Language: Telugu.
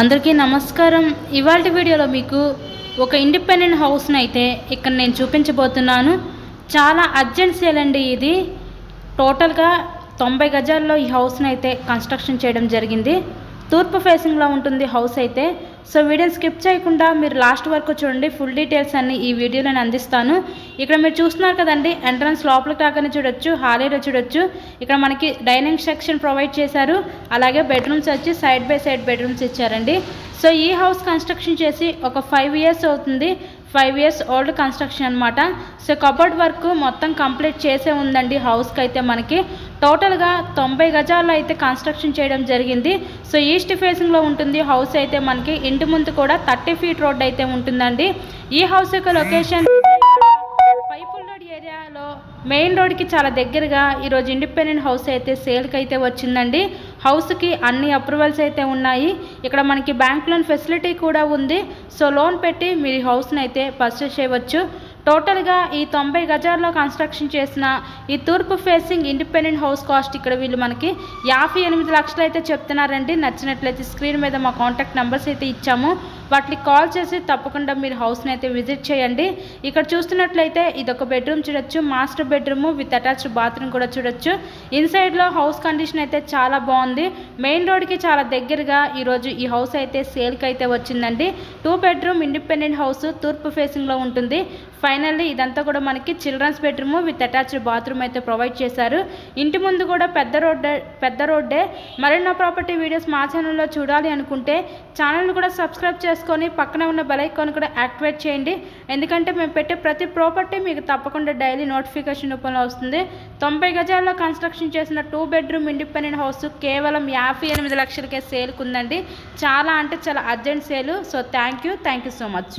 అందరికీ నమస్కారం. ఇవాల్టి వీడియోలో మీకు ఒక ఇండిపెండెంట్ హౌస్ని అయితే ఇక్కడ నేను చూపించబోతున్నాను. చాలా అర్జెంట్ సేల్ అండి ఇది. టోటల్గా 90 గజాల్లో ఈ హౌస్ని అయితే కన్స్ట్రక్షన్ చేయడం జరిగింది. తూర్పు ఫేసింగ్లో ఉంటుంది హౌస్ అయితే. సో వీడియోని స్కిప్ చేయకుండా మీరు లాస్ట్ వరకు చూడండి. ఫుల్ డీటెయిల్స్ అన్ని ఈ వీడియోలో నేను అందిస్తాను. ఇక్కడ మీరు చూస్తున్నారు కదండి, ఎంట్రన్స్ లోపలికి రాగానే చూడొచ్చు, హాల్ ఏరియా చూడొచ్చు. ఇక్కడ మనకి డైనింగ్ సెక్షన్ ప్రొవైడ్ చేశారు. అలాగే బెడ్రూమ్స్ వచ్చి సైడ్ బై సైడ్ బెడ్రూమ్స్ ఇచ్చారండి. సో ఈ హౌస్ కన్స్ట్రక్షన్ చేసి ఒక 5 ఇయర్స్ అవుతుంది. 5 ఇయర్స్ ఓల్డ్ కన్స్ట్రక్షన్ అనమాట. సో కబోర్డ్ వర్క్ మొత్తం కంప్లీట్ చేసే ఉందండి హౌస్కి అయితే. మనకి టోటల్గా 90 గజాల్లో అయితే కన్స్ట్రక్షన్ చేయడం జరిగింది. సో ఈస్ట్ ఫేసింగ్లో ఉంటుంది హౌస్ అయితే. మనకి ఇంటి ముందు కూడా 30 ఫీట్ రోడ్ అయితే ఉంటుందండి. ఈ హౌస్ యొక్క లొకేషన్ పైపుల్ రోడ్ ఏరియాలో మెయిన్ రోడ్కి చాలా దగ్గరగా ఈరోజు ఇండిపెండెంట్ హౌస్ అయితే సేల్కి అయితే వచ్చిందండి. హౌస్కి అన్ని అప్రూవల్స్ అయితే ఉన్నాయి. ఇక్కడ మనకి బ్యాంక్ లోన్ ఫెసిలిటీ కూడా ఉంది. సో లోన్ పెట్టి మీరు ఈ హౌస్ని అయితే పర్చేస్ చేయవచ్చు. టోటల్గా ఈ 90 గజాల్లో కన్స్ట్రక్షన్ చేసిన ఈ తూర్పు ఫేసింగ్ ఇండిపెండెంట్ హౌస్ కాస్ట్ ఇక్కడ వీళ్ళు మనకి 58 లక్షలు అయితే చెప్తున్నారండి. నచ్చినట్లయితే స్క్రీన్ మీద మా కాంటాక్ట్ నెంబర్స్ అయితే ఇచ్చాము. వాటికి కాల్ చేసి తప్పకుండా మీరు హౌస్ని అయితే విజిట్ చేయండి. ఇక్కడ చూస్తున్నట్లయితే ఇదొక బెడ్రూమ్ చూడొచ్చు, master bedroom with attached bathroom కూడా చూడొచ్చు. ఇన్సైడ్లో హౌస్ కండిషన్ అయితే చాలా బాగుంది. మెయిన్ రోడ్కి చాలా దగ్గరగా ఈరోజు ఈ హౌస్ అయితే సేల్కి అయితే వచ్చిందండి. 2 బెడ్రూమ్ ఇండిపెండెంట్ హౌస్ తూర్పు ఫేసింగ్లో ఉంటుంది. ఫైనల్లీ ఇదంతా కూడా మనకి children's bedroom with attached bathroom అయితే ప్రొవైడ్ చేశారు. ఇంటి ముందు కూడా పెద్ద రోడ్డే. మరిన్నో ప్రాపర్టీ వీడియోస్ మా ఛానల్లో చూడాలి అనుకుంటే ఛానల్ని కూడా సబ్స్క్రైబ్ చేసుకొని పక్కనే ఉన్న బెల్ ఐకాన్ కూడా యాక్టివేట్ చేయండి. ఎందుకంటే మేము పెట్టే ప్రతి ప్రాపర్టీ మీకు తప్పకుండా డైలీ నోటిఫికేషన్ రూపంలో వస్తుంది. 90 గజాల్లో కన్స్ట్రక్షన్ చేసిన 2 బెడ్రూమ్ ఇండిపెండెంట్ హౌస్ కేవలం 58 లక్షలకే సేల్కి ఉందండి. చాలా అంటే చాలా అర్జెంట్ సేలు. So thank you so much.